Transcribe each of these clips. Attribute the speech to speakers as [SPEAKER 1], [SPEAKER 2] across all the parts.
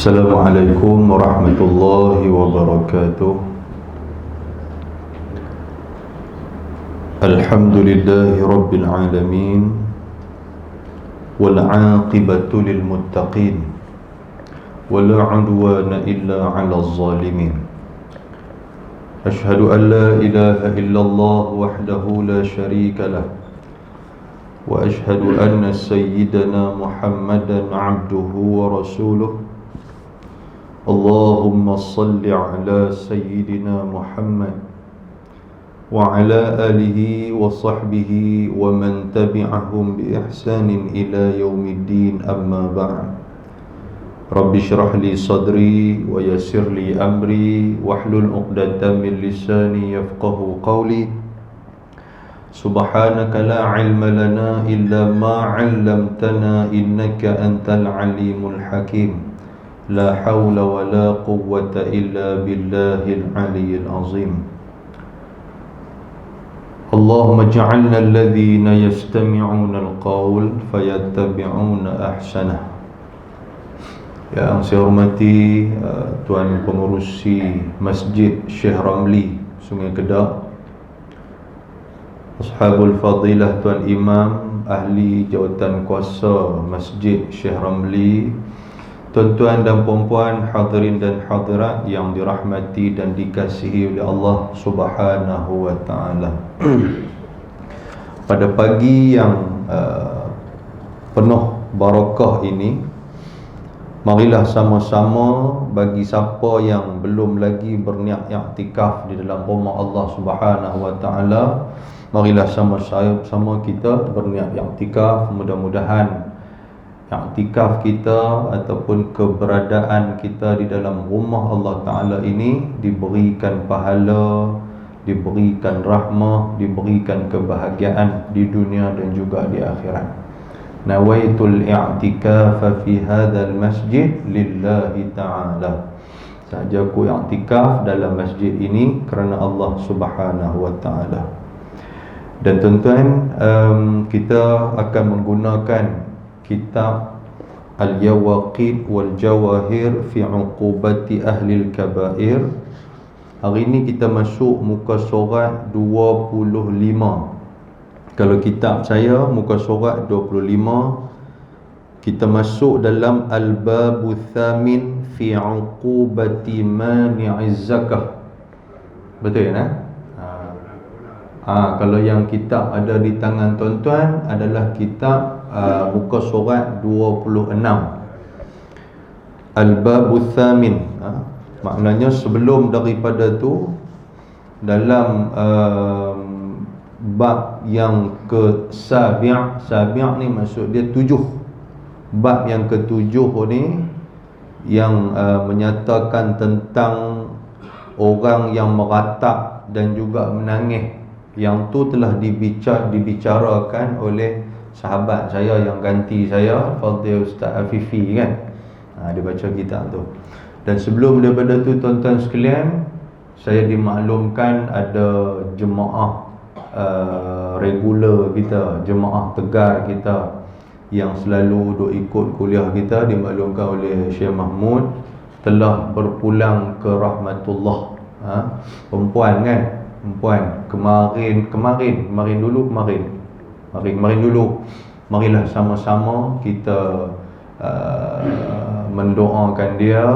[SPEAKER 1] Assalamualaikum warahmatullahi wabarakatuh. Alhamdulillahi rabbil alamin, wal aqibatu lil muttaqin, wala udwana illa 'alal zalimin. Ashhadu an la ilaha illallah wahdahu la syarika lah, wa ashhadu anna sayyidana Muhammadan 'abduhu wa rasuluh. Allahumma salli ala sayyidina Muhammad wa ala alihi wa sahbihi wa man tabi'ahum bi ihsanin ila yaumiddin, amma ba'd. Rabbi shrah li sadri wa yassir li amri wahlul 'uqdatam min lisani yafqahu qawli. Subhanaka la ilma lana illa ma 'allamtana innaka antal alimul hakim. La hawla wa la quwwata illa billahil aliyyil azim. Allahumma ja'alna alladhina yastami'una al-qawl fayattabi'una ahsanah. Yang saya hormati Tuan Pengerusi Masjid Syekh Ramli Sungai Kedah, Ashabul Fadilah Tuan Imam Ahli Jawatan Kuasa Masjid Syekh Ramli, tuan-tuan dan puan-puan, hadirin dan hadirat yang dirahmati dan dikasihi oleh Allah Subhanahu wa ta'ala. Pada pagi yang penuh barakah ini, marilah sama-sama, bagi siapa yang belum lagi berniat i'tikaf di dalam rumah Allah Subhanahu wa ta'ala, marilah sama-sama kita berniat i'tikaf. Mudah-mudahan i'tikaf kita ataupun keberadaan kita di dalam rumah Allah Ta'ala ini diberikan pahala, diberikan rahmah, diberikan kebahagiaan di dunia dan juga di akhirat. Nawaitul i'tikafa fi hadzal masjid lillahi ta'ala. Saja aku i'tikaf dalam masjid ini kerana Allah Subhanahu wa ta'ala. Dan tuan-tuan, kita akan menggunakan kitab Al-Yawaqid wal Jawahir fi Uqubati Ahlil Kabair. Hari ini kita masuk muka surat 25. Kalau kitab saya muka surat 25, kita masuk dalam Al-Babu Thamin fi Uqubati Mani'iz Zakah. Betul ya? Kalau yang kitab ada di tangan tuan-tuan adalah kitab muka surat 26, Al-Babu Thamin. Maknanya sebelum daripada tu, dalam bab yang ke-7, sabi' ni maksud dia 7. Bab yang ke-7 ni yang menyatakan tentang orang yang meratap dan juga menangis. Yang tu telah dibicarakan oleh sahabat saya yang ganti saya, Fadil Ustaz Afifi kan. Dia baca kitab tu. Dan sebelum daripada tu, tuan-tuan sekalian, saya dimaklumkan ada jemaah regular kita, jemaah tegar kita yang selalu duk ikut kuliah kita, dimaklumkan oleh Syekh Mahmud telah berpulang ke rahmatullah. Perempuan kan, perempuan kemarin dulu. Marilah sama-sama kita mendoakan dia,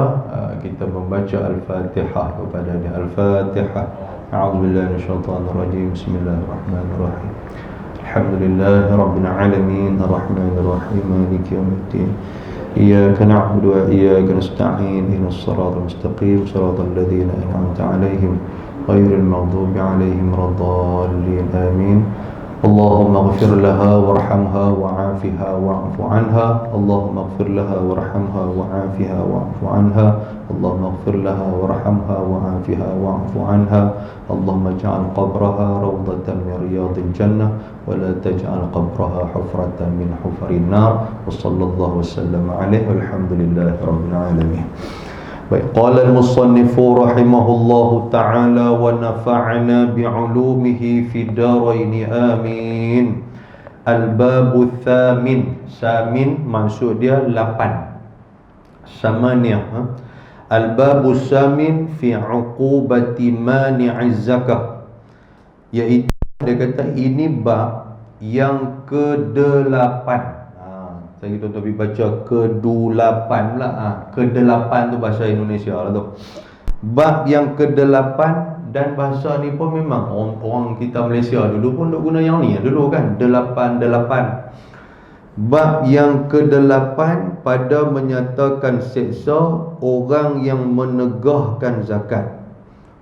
[SPEAKER 1] kita membaca Al-Fatihah kepada dia. Al-Fatihah. A'udzubillahi minasyaitonir rajim. Bismillahirrahmanirrahim. Alhamdulillahi rabbil alamin, arrahmanir rahim, maliki yaumiddin. Iyyaka na'budu wa iyyaka nasta'in. Ihdinas siratal mustaqim, siratal ladzina an'amta 'alaihim ghairil maghdubi 'alaihim waladdallin. Amin. Allahumma ighfir laha warhamha wa'afiha wa'fu anha. Allahumma ighfir laha warhamha wa'afiha wa'fu anha. Allahumma ighfir laha warhamha wa'afiha wa'fu anha. Allahumma ij'al qabraha rawdatan min riyadil jannah wa la taj'al qabraha hufratan min hufarin nar. Wa sallallahu wasallam alaihi walhamdulillahi rabbil alamin. Baik, qala al-musannifu rahimahullahu ta'ala wa nafa'na bi'ulumihi fid daraini amin. Al-babu thamin, samin maksud dia 8. Samani', al-babus samin fi 'uqubati mani'iz zakah, iaitu dia kata ini bab yang ke-8. Saya kita tapi baca ke-8 pula. Ke-8 tu bahasa Indonesia lah tu. Bab yang ke-8, dan bahasa ni pun memang orang kita Malaysia dulu pun duk guna yang ni dulu kan, 8. Bab yang ke-8 pada menyatakan seksa orang yang menegahkan zakat.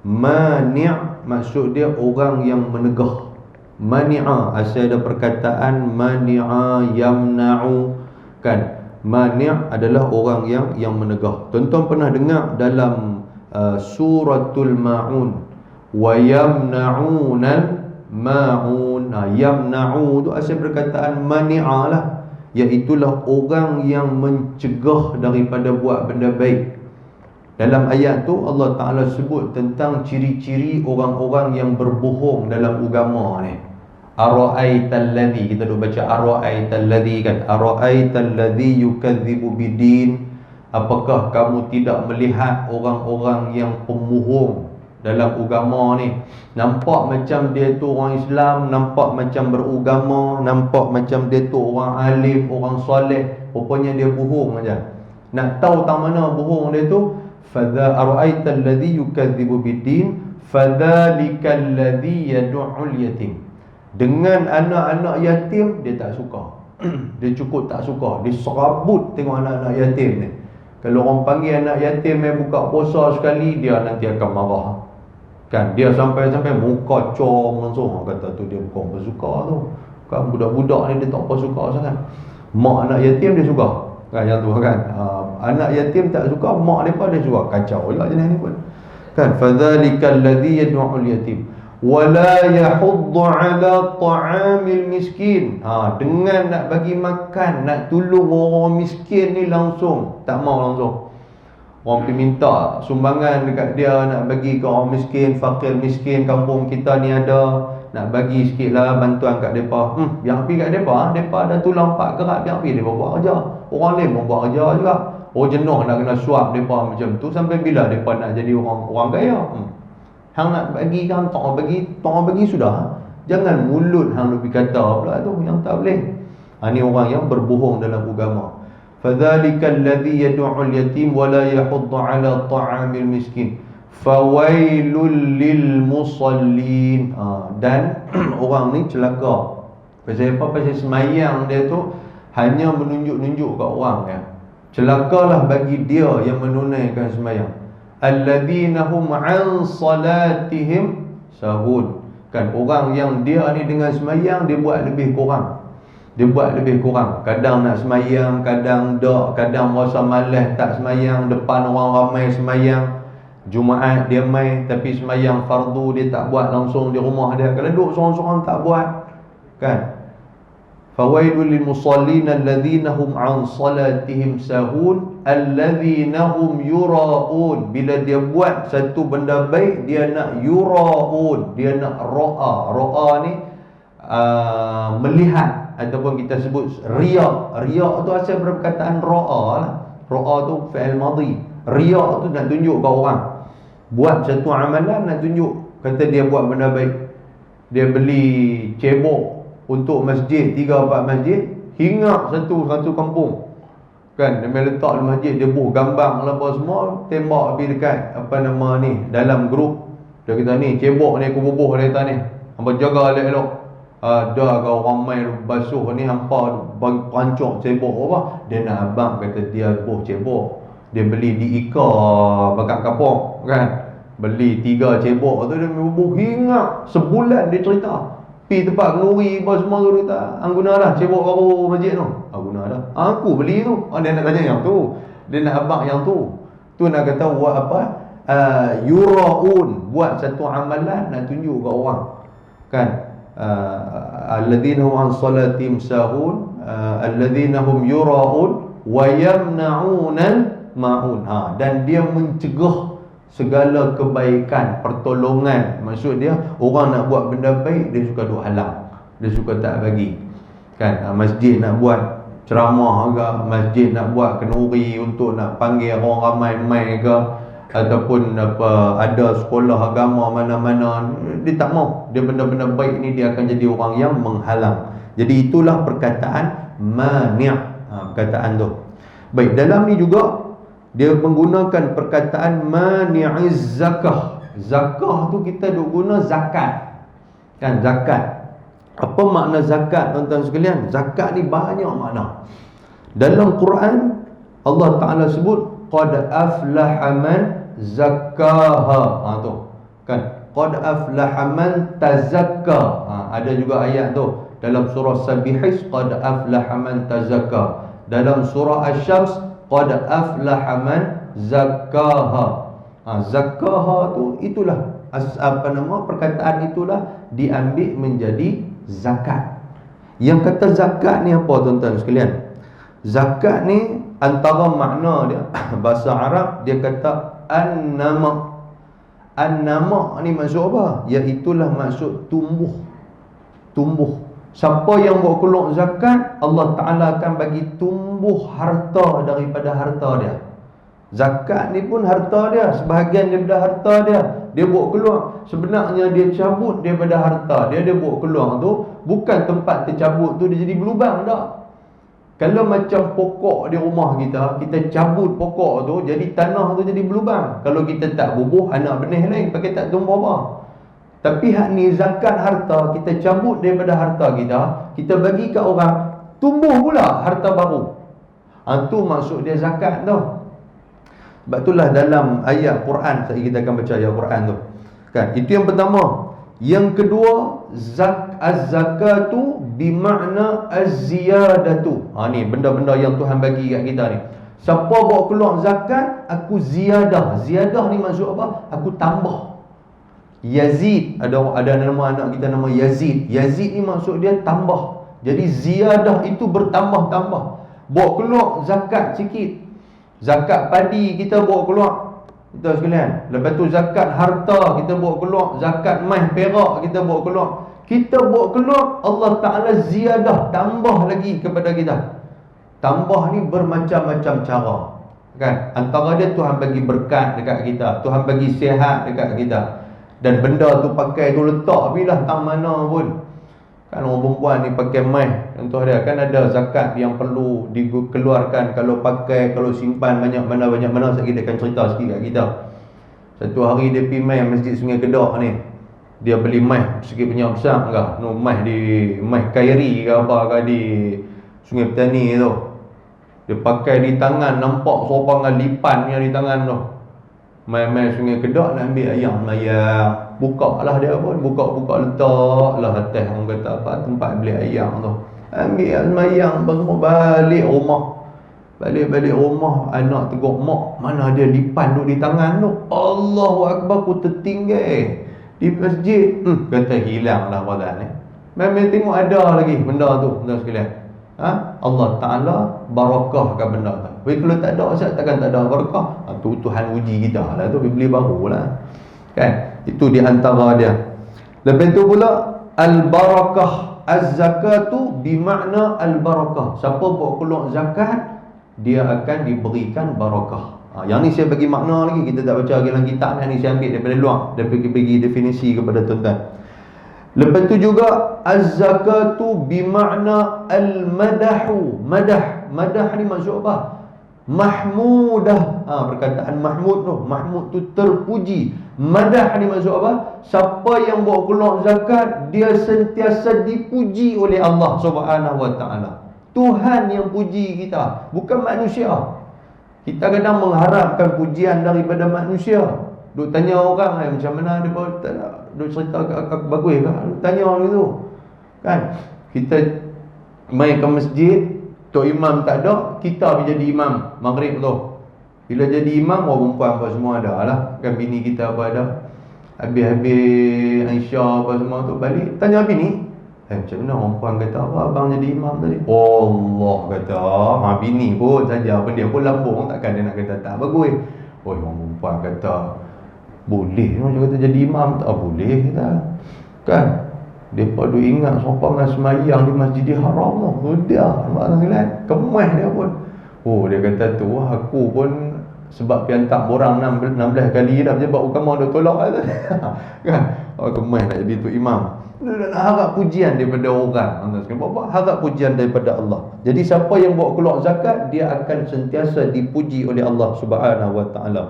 [SPEAKER 1] Mani' maksud dia orang yang menegah. Mani'a asal ada perkataan mani'a yamna'u kan. Mani' adalah orang yang menegah. Tuan-tuan pernah dengar dalam suratul Ma'un, wa yamna'unal ma'un. Yamna'u tu asal perkataan mani'a lah, iaitulah orang yang mencegah daripada buat benda baik. Dalam ayat tu Allah Ta'ala sebut tentang ciri-ciri orang-orang yang berbohong dalam agama ni. Ara'aital ladzi, kita duk baca ara'aital ladzi kan, ara'aital ladzi yukadzibu bidin. Apakah kamu tidak melihat orang-orang yang pembohong dalam agama ni? Nampak macam dia tu orang Islam, nampak macam beragama, nampak macam dia tu orang alim, orang soleh, rupanya dia bohong aja. Nak tahu tang mana bohong dia tu? Fadha ara'aital ladzi yukadzibu bidin fadzalikal ladzi yad'ul yatim. Dengan anak-anak yatim dia tak suka. Dia cukup tak suka, dia serabut tengok anak-anak yatim ni. Kalau orang panggil anak yatim yang buka puasa sekali, dia nanti akan marah kan. Dia sampai muka com langsung, kata tu dia bukan bersuka tu kan. Budak-budak ni dia tak apa suka sangat. Mak anak yatim dia suka kan, yang tu kan. Anak yatim tak suka, mak depa dia suka. Kacau juga jenis ni pun kan. Fadzalikal ladzi yad'ul yatim wala yahuddu ala ta'amil miskin. Dengan nak bagi makan, nak tolong orang miskin ni langsung tak mau langsung. Orang pergi minta sumbangan dekat dia, nak bagi ke orang miskin, fakir miskin kampung kita ni ada, nak bagi sikit lah bantuan kat mereka. Biar pergi kat mereka, mereka dah tulang 4 kerat, biar pergi mereka buat kerja. Orang lain pun buat kerja juga. Oh jenuh nak kena suap mereka macam tu. Sampai bila mereka nak jadi orang kaya? Hang nak bagi kan, tak bagi sudah. Jangan mulut hang lebih kata pula tu, yang tak boleh. Ni orang yang berbohong dalam agama. Fadzalikal ladzi yad'ul yatim wa la yahuddu 'ala ta'amil miskin fawailul lil musallin. Dan orang ni celaka. Pasal apa? Pasal semayang dia tu hanya menunjuk-nunjuk kat orang ya. Celakalah bagi dia yang menunaikan semayang. Alladzina hum 'an salatihim sahun. Kan orang yang dia ni dengan semayang dia buat lebih kurang. Kadang nak semayang, kadang tak, kadang rasa malas tak semayang, depan orang ramai semayang. Jumaat dia mai, tapi semayang fardu dia tak buat langsung di rumah dia. Kalau duduk seorang-seorang tak buat kan. Fawailul lil musallin alladzina hum 'an salatihim sahun alladzina hum yura'un. Bila dia buat satu benda baik, dia nak yura'un, dia nak ra'a ni melihat, ataupun kita sebut riya. Riya tu asal perkataan ra'a lah. Ra'a tu fi'il madhi. Riya tu nak tunjuk ke orang. Buat satu amalan nak tunjuk, kata dia buat benda baik. Dia beli cebok untuk masjid, 3-4 masjid, hinggap satu kampung kan. Dia letak di masjid, dia buh gambar lah apa semua, tembak pergi dekat apa nama ni, dalam grup dia kata ni cebok ni aku bubuh dia kata ni, hampa jaga elok-elok. Ada kau orang main basuh ni, hampa bagi pancok cebok apa. Dia nak abang kata dia buh cebok, dia beli di Ika bakat kapok kan. Beli 3 cebok tu dia bubuh hinggap sebulan. Dia cerita pi tempat kenduri apa semua tu, kata hang guna dah cebok baru masjid tu. Guna dah. Aku beli tu. Dia nak tanya yang tu. Dia nak abang yang tu. Tu nak kata buat apa? Yura'un, buat satu amalan nak tunjuk ke orang kan. Alladzina hum 'an salatihim sahun alladzina hum yura'un wa yamna'unal ma'un. Dan dia mencegah segala kebaikan, pertolongan. Maksud dia orang nak buat benda baik, dia suka duk halang, dia suka tak bagi kan. Masjid nak buat, ceramah agak masjid nak buat kenduri untuk nak panggil orang ramai mai ke, ataupun ada sekolah agama mana-mana, dia tak mau. Dia benda-benda baik ni dia akan jadi orang yang menghalang. Jadi itulah perkataan mani', perkataan tu. Baik, dalam ni juga dia menggunakan perkataan mani'iz zakah. Zakah tu kita duk guna zakat. Kan, zakat. Apa makna zakat, tuan-tuan sekalian? Zakat ni banyak makna. Dalam Quran Allah Ta'ala sebut qad aflaha man zakkaha. Tu kan, qad aflaha man tazakka. Ada juga ayat tu dalam surah Sabihis, qad aflaha man tazakka. Dalam surah Asy-Syams, qad aflaha man zakkaha. Zakkaha tu itulah perkataan itulah diambil menjadi zakat. Yang kata zakat ni apa, tuan-tuan sekalian? Zakat ni antara makna dia bahasa Arab, dia kata an-nama. An-nama ni maksud apa? Iaitulah maksud tumbuh. Tumbuh. Siapa yang buat keluar zakat, Allah Ta'ala akan bagi tumbuh harta daripada harta dia. Zakat ni pun harta dia, sebahagian daripada harta dia dia buat keluar. Sebenarnya dia cabut daripada harta dia, dia buat keluar tu bukan tempat tercabut tu dia jadi berlubang tak. Kalau macam pokok di rumah kita, kita cabut pokok tu, jadi tanah tu jadi berlubang. Kalau kita tak bubuh, anak benih lain pakai tak tumbuh apa. Tapi hak ni zakat harta, kita cabut daripada harta kita, kita bagi kat orang, tumbuh pula harta baru. Tu maksud dia zakat tu. Sebab itulah dalam ayat Quran, kita akan baca ayat Quran tu kan. Itu yang pertama. Yang kedua, az-zakatu bimakna az-ziyadatu. Ni benda-benda yang Tuhan bagi kat kita ni. Siapa bawa keluar zakat, aku ziyadah. Ziyadah ni maksud apa? Aku tambah. Yazid, ada nama anak kita nama Yazid. Yazid ni maksud dia tambah. Jadi ziyadah itu bertambah-tambah. Bawa keluar zakat sikit. Zakat padi kita bawa keluar, kita sekalian. Lepas tu zakat harta kita bawa keluar, zakat emas perak kita bawa keluar. Kita bawa keluar, Allah Ta'ala ziyadah, tambah lagi kepada kita. Tambah ni bermacam-macam cara kan. Antara dia Tuhan bagi berkat dekat kita, Tuhan bagi sihat dekat kita. Dan benda tu pakai tu letak bilah tang mana pun. Kan orang perempuan ni pakai emas, contoh dia kan ada zakat yang perlu dikeluarkan. Kalau pakai, kalau simpan banyak mana saya akan cerita sikit kat kita. Satu hari dia pergi mai Masjid Sungai Kedah ni. Dia beli emas sikit banyak besar enggak? No, emas Kairi ke apa ke di Sungai Petani tu. Dia pakai di tangan, nampak sopangan lipannya di tangan tu. Mai Sungai Kedah nak ambil ayam mayang. Buka lah dia pun, buka letak lah atas orang kata apa tempat beli ayam tu. Ambil mayang semua balik rumah. Balik rumah, anak tegur, mak, mana ada lipan tu di tangan tu? Allahu Akbar, aku tertinggal di masjid. Kata hilang lah badan ni. Memang tengok ada lagi benda tu, benda sekalian. Allah Ta'ala barakahkan benda tu. Tapi kalau tak ada, asal takkan tak ada barakah. Tu Tuhan uji kita lah tu, beli baru lah kan. Itu di antara dia. Lepas tu pula al-barakah, az-zakatu bimakna al-barakah. Siapa buat keluar zakat, dia akan diberikan barakah. Yang ni saya bagi makna lagi, kita tak baca lagi dalam kitab ni, saya ambil daripada luar, dia bagi definisi kepada tuan-tuan. Lepas tu juga az-zakatu bimakna al-madahu. Madah ni maksud apa? Mahmudah. Perkataan mahmud tu, mahmud tu terpuji. Madah ni maksud apa? Siapa yang bawa keluar zakat, dia sentiasa dipuji oleh Allah Subhanahu wa ta'ala. Tuhan yang puji kita, bukan manusia. Kita kadang mengharapkan pujian daripada manusia. Duk tanya orang macam mana dia duk cerita aku bagus ke? Tanya gitu kan. Kita main ke masjid, tok imam tak ada, kita jadi imam maghrib tu. Bila jadi imam, orang perempuan apa semua ada lah kan, bini kita apa ada. Habis Aisyah apa semua tu balik, tanya bini, macam mana orang perempuan kata apa abang jadi imam tadi? Allah kata, bini pun saja apa dia pun lambung, takkan dia nak kata tak bagus. Orang perempuan kata boleh, macam kata jadi imam tak boleh kita kan. Depa duk ingat sokongan semayang di Masjidil Haram tu. Dia maknanya kemas dia pun. Oh, dia kata tu aku pun sebab piantak borang 16 kali dah sebab ukama dah tolak kan. Oh, kemas nak jadi tu imam. Dia nak harap pujian daripada orang. Apa? Harap pujian daripada Allah. Jadi siapa yang bawa keluar zakat, dia akan sentiasa dipuji oleh Allah Subhanahu wa taala.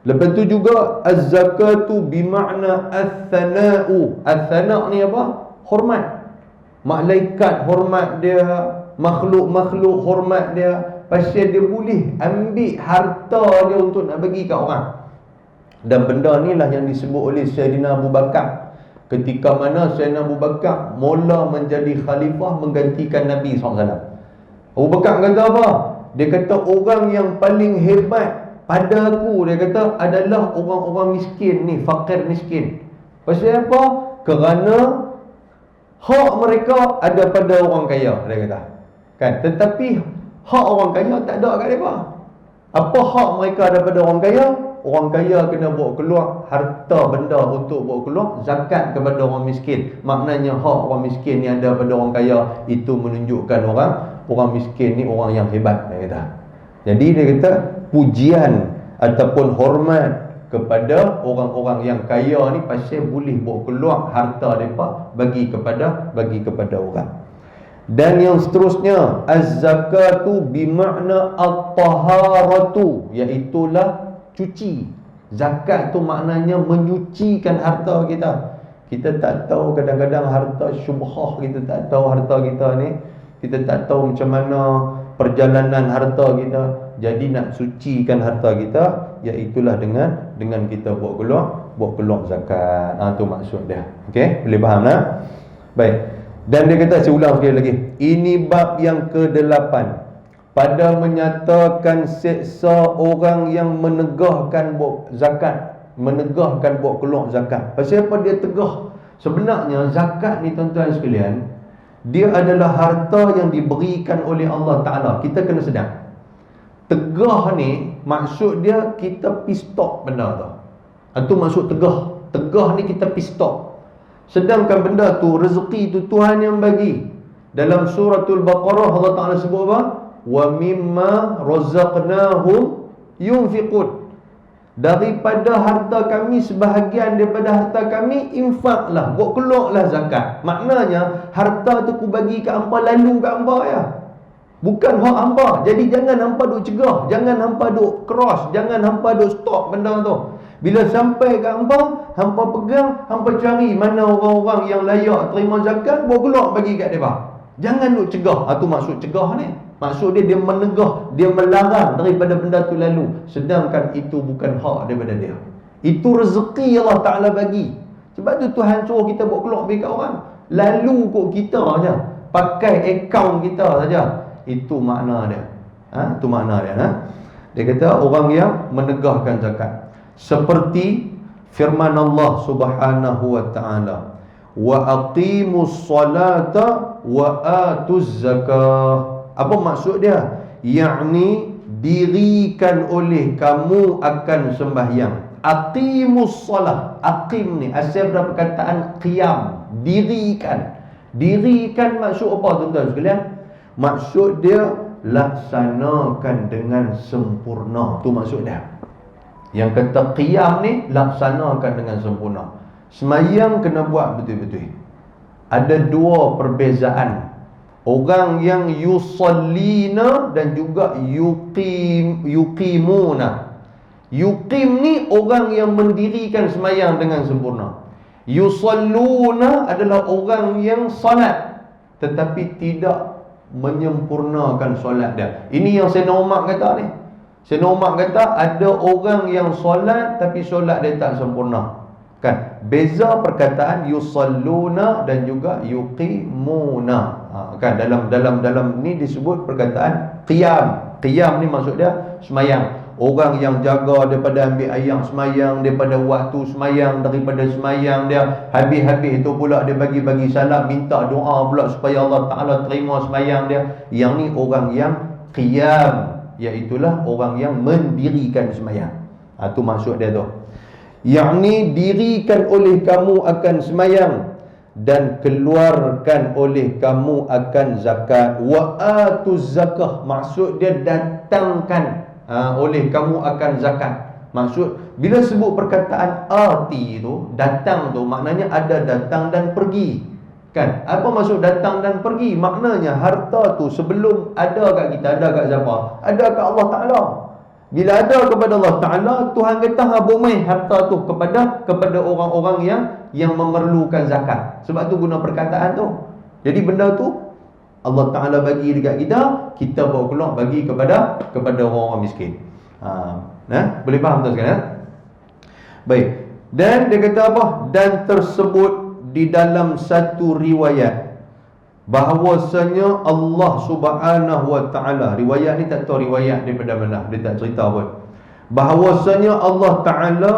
[SPEAKER 1] Lepas tu juga az-zakatu bimakna ats-tsana'u. Ats-tsana' ni apa? Hormat. Malaikat hormat dia, makhluk-makhluk hormat dia. Pasal dia boleh ambil harta dia untuk nak bagi kat orang. Dan benda ni lah yang disebut oleh Sayyidina Abu Bakar. Ketika mana Sayyidina Abu Bakar mula menjadi khalifah menggantikan Nabi SAW. Abu Bakar kata apa? Dia kata orang yang paling hebat pada aku, dia kata, adalah orang-orang miskin ni, fakir miskin. Pasal apa? Kerana hak mereka ada pada orang kaya, dia kata. Kan? Tetapi hak orang kaya tak ada kat mereka. Apa hak mereka ada pada orang kaya? Orang kaya kena bawa keluar harta benda untuk bawa keluar zakat kepada orang miskin. Maknanya hak orang miskin yang ada pada orang kaya itu menunjukkan orang miskin ni orang yang hebat, dia kata. Jadi dia kata pujian ataupun hormat kepada orang-orang yang kaya ni pasal boleh bawa keluar harta mereka bagi kepada orang. Dan yang seterusnya, az-zakatu bimakna at-taharatu, iaitulah cuci. Zakat tu maknanya menyucikan harta kita. Kita tak tahu kadang-kadang harta syubhah, kita tak tahu harta kita ni, kita tak tahu macam mana perjalanan harta kita. Jadi nak sucikan harta kita, iaitulah dengan kita buat keluar zakat. Tu maksud dia. Okey, boleh faham tak? Baik. Dan dia kata, saya ulang sekali lagi, ini bab yang ke-8 pada menyatakan seksa orang yang menegahkan buat zakat, menegahkan buat keluar zakat. Pasal apa dia tegah? Sebenarnya zakat ni tuan-tuan sekalian, dia adalah harta yang diberikan oleh Allah Ta'ala. Kita kena sedar, tegah ni maksud dia kita pistop benda tu. Itu maksud tegah. Tegah ni kita pistop. Sedangkan benda tu, rezeki tu Tuhan yang bagi. Dalam suratul Baqarah Allah Ta'ala sebut apa? Wa mimma razaqnahum yunfiqun. Daripada harta kami, sebahagian daripada harta kami, infaklah, buat keluarlah zakat. Maknanya harta tu ku bagi kat hampa, lalu kat hampa ya. Bukan hak hampa. Jadi jangan hampa duk cegah, jangan hampa duk cross, jangan hampa duk stop benda tu. Bila sampai kat hampa, hampa pegang, hampa cari mana orang-orang yang layak terima zakat, buat keluar bagi kat mereka. Jangan duk cegah. Itu maksud cegah ni. Maksud dia menegah, dia melarang daripada benda tu lalu. Sedangkan itu bukan hak daripada dia. Itu rezeki Allah Ta'ala bagi. Sebab tu Tuhan suruh kita buat keluar bagi kat orang. Lalu kot kita saja, pakai akaun kita saja. Itu makna dia. Itu makna dia. Dia kata orang yang menegahkan zakat. Seperti firman Allah Subhanahu wa ta'ala, wa aqimus salata wa atuz zakah. Apa maksud dia? Yakni dirikan oleh kamu akan sembahyang. Aqimus salah. Aqim ni asal daripada perkataan qiyam, dirikan. Dirikan maksud apa tuan-tuan sekalian? Maksud dia laksanakan dengan sempurna. Tu maksud dia. Yang kata qiyam ni laksanakan dengan sempurna. Semayang kena buat betul-betul. Ada dua perbezaan. Orang yang yusallina dan juga yuqimuna. Yuqim ni orang yang mendirikan semayang dengan sempurna. Yusalluna adalah orang yang salat tetapi tidak menyempurnakan solat dia. Ini yang Sayyidina Umar kata ni. Sayyidina Umar kata ada orang yang solat tapi solat dia tak sempurna. Kan? Beza perkataan yusalluna dan juga yuqimuna. Kan dalam ni disebut perkataan qiyam. Qiyam ni maksud dia semayang. Orang yang jaga daripada ambil ayam semayang, daripada waktu semayang, daripada semayang dia, habis-habis itu pula dia bagi-bagi salam, minta doa pula supaya Allah Ta'ala terima semayang dia. Yang ni orang yang qiyam, iaitulah orang yang mendirikan semayang. Itu maksud dia tu. Yang ni dirikan oleh kamu akan semayang. dan keluarkan oleh kamu akan zakat. Wa atuz zakah, maksud dia datangkan oleh kamu akan zakat. Maksud bila sebut perkataan ati tu, datang tu maknanya ada datang dan pergi. Kan? Apa maksud datang dan pergi? Maknanya harta tu sebelum ada kat kita, ada kat siapa? Ada kat Allah Ta'ala. Bila ada kepada Allah Ta'ala, Tuhan kata habuk mai harta tu kepada orang-orang yang memerlukan zakat. Sebab tu guna perkataan tu. Jadi benda tu Allah Ta'ala bagi dekat kita bawa keluar bagi kepada orang-orang miskin. Boleh faham tu sekarang? Baik. Dan dia kata apa? Dan tersebut di dalam satu riwayat bahawasanya Allah Subhanahu wa Ta'ala, riwayat ni tak tahu riwayat daripada mana, dia tak cerita pun, bahawasanya Allah Ta'ala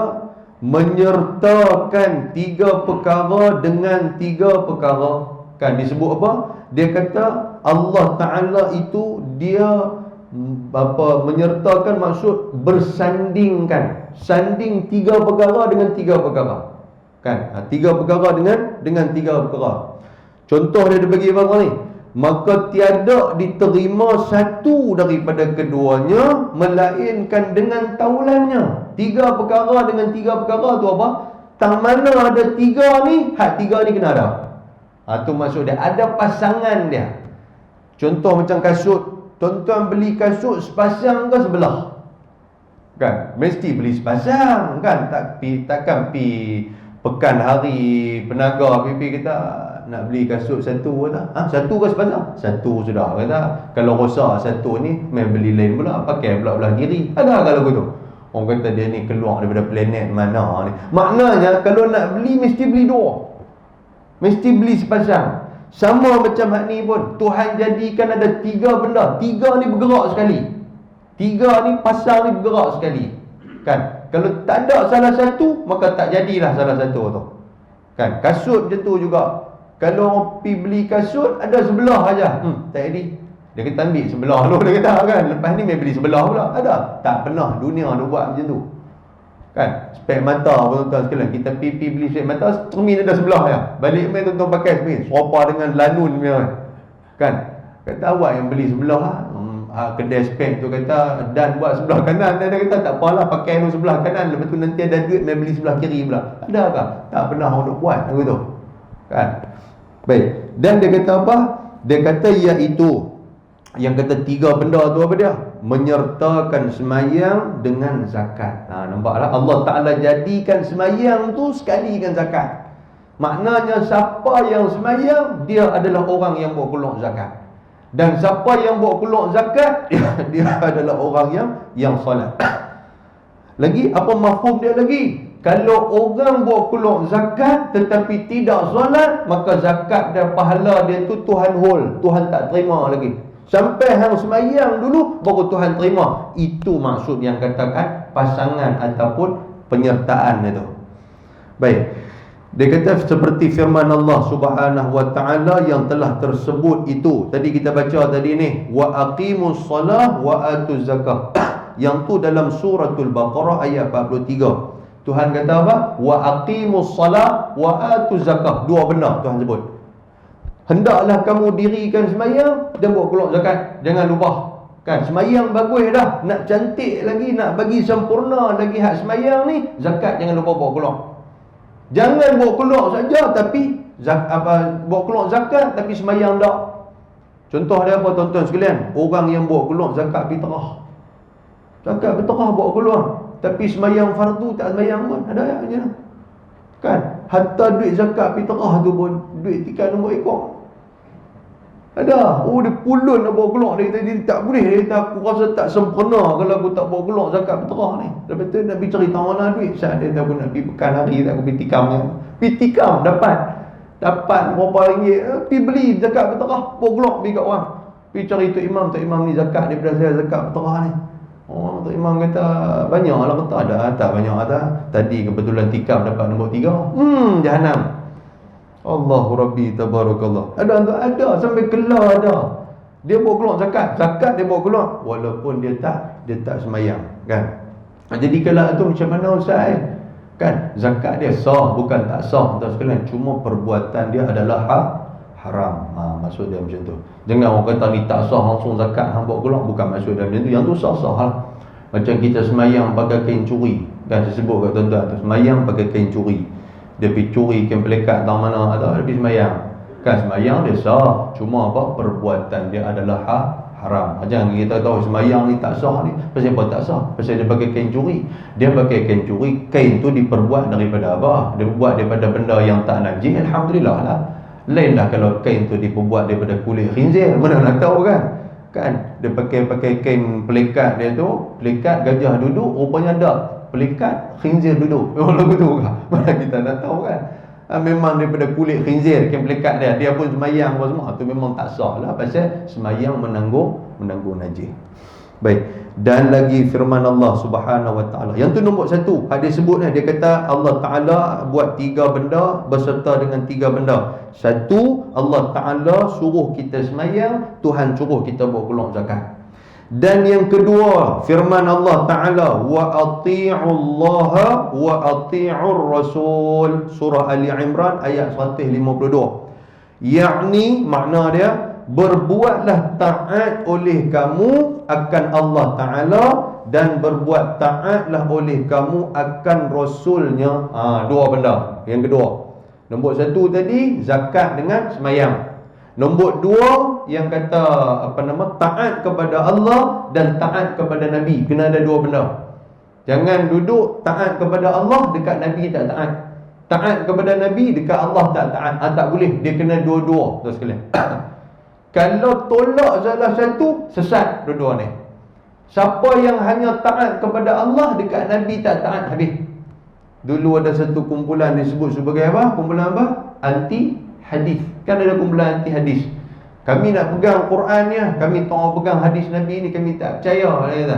[SPEAKER 1] menyertakan 3 perkara dengan 3 perkara. Kan disebut apa? Dia kata Allah Ta'ala itu dia menyertakan, maksud bersandingkan, sanding 3 perkara dengan 3 perkara. Kan? 3 perkara dengan 3 perkara. Contoh dia bagi apa ni? Maka tiada diterima satu daripada keduanya melainkan dengan taulannya. 3 perkara dengan 3 perkara tu apa? Tang mana ada 3 ni, hak 3 ni kena ada. Tu maksud dia, ada pasangan dia. Contoh macam kasut. Tuan-tuan beli kasut sepasang ke sebelah? Kan? Mesti beli sepasang kan? Takkan pi pekan hari penaga pipi kita nak beli kasut satu tak? Satu ke sepasang? Satu sudah kata. Kalau rosak satu ni, main beli lain pula, pakai pula belah kiri. Ada kalau begitu. Orang kata dia ni keluar daripada planet mana ni. Maknanya kalau nak beli mesti beli 2. Mesti beli sepasang. Sama macam hak ni pun, Tuhan jadikan ada 3 benda. 3 ni bergerak sekali. 3 ni pasang ni bergerak sekali. Kan? Kalau tak ada salah satu, maka tak jadilah salah satu tu. Kan? Kasut macam tu juga. Kalau orang pergi beli kasut, ada sebelah aja. Tak jadi. Dia kata ambil sebelah tu, dia kata kan. Lepas ni main beli sebelah pula. Ada? Tak pernah dunia dia buat macam tu. Kan? Spek mata pun tuan-tuan sekalian, kita pergi beli spek mata, cermin ada sebelah ya. Balik main tuan-tuan pakai cermin, serupa dengan lanun punya. Kan? Kata awak yang beli sebelah kedai spek tu kata dan buat sebelah kanan. Dia kata tak apalah, pakai tu sebelah kanan, lepas tu nanti ada duit main beli sebelah kiri pula. Ada ke? Tak pernah orang nak buat begitu. Kan? Baik. Dan dia kata apa? Dia kata iaitu yang kata 3 benda tu apa dia? Menyertakan semayang dengan zakat. Nampaklah Allah Ta'ala jadikan semayang tu sekali dengan zakat. Maknanya siapa yang semayang, dia adalah orang yang bawa keluar zakat. Dan siapa yang bawa keluar zakat, dia adalah orang yang solat. Lagi apa mafhum dia lagi? Kalau orang bawa keluar zakat tetapi tidak solat, maka zakat dan pahala dia tu Tuhan hold, Tuhan tak terima lagi. Sampai hang semayang dulu baru Tuhan terima. Itu maksud yang katakan pasangan ataupun penyertaan itu. Baik. Dia kata seperti firman Allah Subhanahu wa Ta'ala yang telah tersebut itu. Tadi kita baca tadi ni, wa aqimus salah wa atuz zakah. Yang tu dalam suratul Baqarah ayat 43. Tuhan kata apa? Wa aqimus salah wa atuz zakah. 2 benda Tuhan sebut. Hendaklah kamu dirikan semayang dan bawa keluar zakat. Jangan lupa. Kan, semayang bagus dah. Nak cantik lagi, nak bagi sempurna lagi hak semayang ni, zakat jangan lupa bawa keluar. Jangan bawa keluar saja tapi bawa keluar zakat tapi semayang tak. Contoh dia apa tuan-tuan sekalian? Orang yang bawa keluar zakat fitrah. Zakat fitrah bawa keluar tapi semayang fardu tak semayang pun. Ada yang macam tu. Kan? Hatta duit zakat fitrah tu pun duit tikai nombor ekor. Ada. Dia pulun nak bawa keluar. Dia kata dia tak boleh. Dia kata aku rasa tak sempurna kalau aku tak bawa keluar zakat fitrah ni. Lepas tu nak pergi cari tahu mana duit. Saat dia tahu aku nak pergi pekan hari, tak aku pergi tikam ni. Pergi tikam dapat berapa ringgit. Pergi beli zakat fitrah, bawa keluar pergi kat orang. Pergi cari Tok Imam. Tok Imam ni zakat daripada saya zakat fitrah ni. Tok Imam kata banyak lah. Kata ada. Tak banyak ada. Tadi kebetulan tikam dapat nombor 3. Jahanam. Allahu Rabbi Tabarakallah. Ada sampai kelar ada. Dia bawa keluar zakat dia bawa keluar walaupun dia tak semayang kan. Jadi kalau tu macam mana ustaz Kan zakat dia sah, bukan tak sah tuan sekalian, cuma perbuatan dia adalah haram. Maksud dia macam tu. Jangan orang kata ni tak sah langsung zakat hang bawa keluar, bukan maksud dia macam tu. Yang tu sah-sah lah. Macam kita semayang pakai kain curi, kan saya sebut kat tuan-tuan tu, semayang pakai kain curi. Dia pergi curi kain pelikat tahu mana, atau dia pergi semayang. Kan semayang dia sah, cuma apa, perbuatan dia adalah haram. Jangan kita tahu semayang ni tak sah ni, pasal apa tak sah? Pasal dia pakai kain curi. Dia pakai kain curi, kain tu diperbuat daripada apa? Dia buat daripada benda yang tak najis, alhamdulillah lah. Lain lah kalau kain tu diperbuat daripada kulit khinzir, mana nak tahu kan? Kan dia pakai kain pelikat dia tu, pelikat gajah duduk, rupanya ada pelikat khinzir duduk. Lagu tu kan? Mana kita nak tahu kan? Memang daripada kulit khinzir kain pelikat dia pun semayang apa semua, tu memang tak sah lah, pasal semayang menanggung najis. Baik, dan lagi firman Allah Subhanahu wa taala. Yang tu nombor 1, hadis sebut dia kata Allah Taala buat 3 benda berserta dengan 3 benda. 1, Allah Taala suruh kita semayang, Tuhan suruh kita bawa keluar zakat. Dan yang kedua, firman Allah Ta'ala, wa ati'ullaha wa ati'ur rasul, surah Ali Imran ayat 152. Yakni makna dia, berbuatlah taat oleh kamu akan Allah Ta'ala, dan berbuat taatlah oleh kamu akan Rasulnya. Dua benda. Yang kedua, nombor 1 tadi zakat dengan semayang. Nombor 2 yang kata taat kepada Allah dan taat kepada Nabi. Kena ada 2 benda. Jangan duduk taat kepada Allah dekat Nabi tak taat, taat kepada Nabi dekat Allah tak taat. Tak boleh. Dia kena dua-dua tu sekalian. Kalau tolak salah satu, sesat dua-dua ni. Siapa yang hanya taat kepada Allah dekat Nabi tak taat, habis. Dulu ada satu kumpulan disebut sebagai apa? Kumpulan apa? Anti hadis. Kan ada kumpulan anti hadis. Kami nak pegang Qurannya, kami tak mau pegang hadis Nabi ni, kami tak percaya. Dia kata.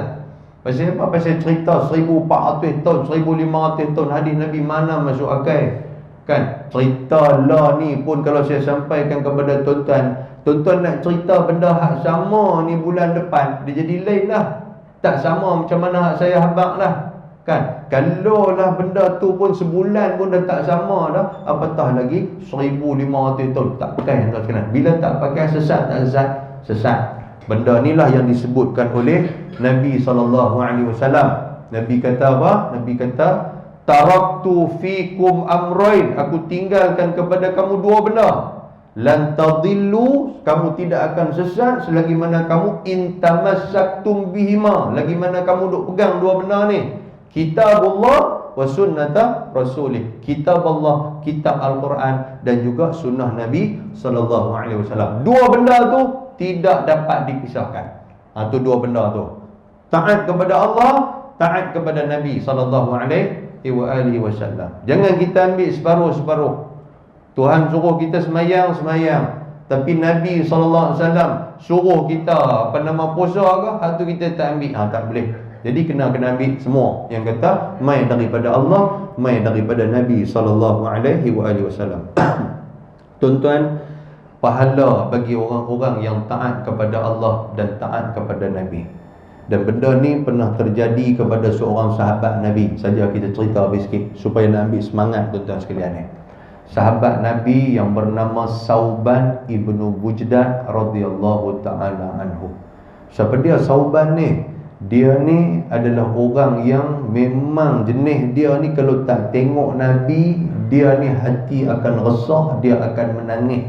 [SPEAKER 1] Pasal apa? Pasal cerita 1400 tahun, 1500 tahun hadis Nabi, mana masuk akal. Kan cerita lah ni pun kalau saya sampaikan kepada tuan-tuan nak cerita benda hak sama ni bulan depan, dia jadi lain lah. Tak sama macam mana hak saya habaq lah. Kan kalau lah benda tu pun sebulan pun dah tak sama dah, apatah lagi 1500 tahun. Tak pakai tuan sekalian. Bila tak pakai, sesat tak sesat? Sesat. Benda inilah yang disebutkan oleh Nabi SAW. Nabi kata apa? Nabi kata, taraktu fikum amrain, aku tinggalkan kepada kamu 2 benda. Lan tadillu, kamu tidak akan sesat selagi mana kamu intamassaktum bihima, lagi mana kamu duk pegang 2 benda ni. Kitabullah wa sunnata rasulih. Kitab Allah, kitab Al-Quran, dan juga sunnah Nabi SAW. 2 benda tu tidak dapat dipisahkan. Tu 2 benda tu. Taat kepada Allah, taat kepada Nabi SAW. Jangan kita ambil separuh-separuh. Tuhan suruh kita semayang, tapi Nabi SAW suruh kita puasa ke, tu kita tak ambil. Tak boleh. Jadi kena ambil semua. Yang kata mai daripada Allah, mai daripada Nabi SAW. Tuan-tuan, pahala bagi orang-orang yang taat kepada Allah dan taat kepada Nabi. Dan benda ni pernah terjadi kepada seorang sahabat Nabi. Saja kita cerita habis sikit supaya nak ambil semangat tuan-tuan sekalian ni. Sahabat Nabi yang bernama Sauban ibnu Bujdah radhiyallahu ta'ala anhu. Siapa dia Sauban ni? Dia ni adalah orang yang memang jenis dia ni kalau tak tengok Nabi, dia ni hati akan resah, dia akan menangis.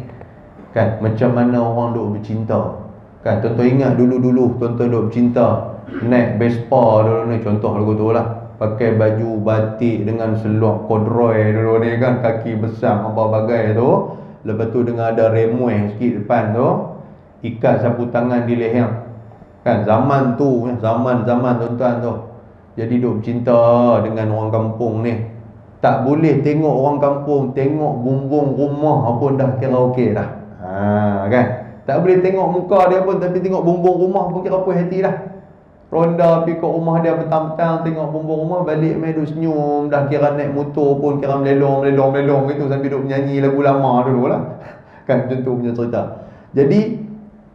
[SPEAKER 1] Kan macam mana orang duk bercinta. Kan tuan-tuan ingat dulu-dulu tuan-tuan duk bercinta, naik Vespa dulu ni, contoh lagu tu lah. Pakai baju batik dengan seluar kodroy dulu ni kan, kaki besar apa bagai tu. Lepas tu dengan ada remueh sikit depan tu, ikat sapu tangan di leher. Kan zaman tu, zaman tuan-tuan tu. Jadi duk bercinta dengan orang kampung ni. Tak boleh tengok orang kampung, tengok bumbung rumah pun dah kira okey dah. Kan? Tak boleh tengok muka dia pun, tapi tengok bumbung rumah pun kira puas hati dah. Ronda pergi ke rumah dia petang-petang, tengok bumbung rumah, balik main duk senyum. Dah kira naik motor pun kira melelong gitu, sambil duk menyanyi lagu lama dulu lah. Kan macam tu punya cerita. Jadi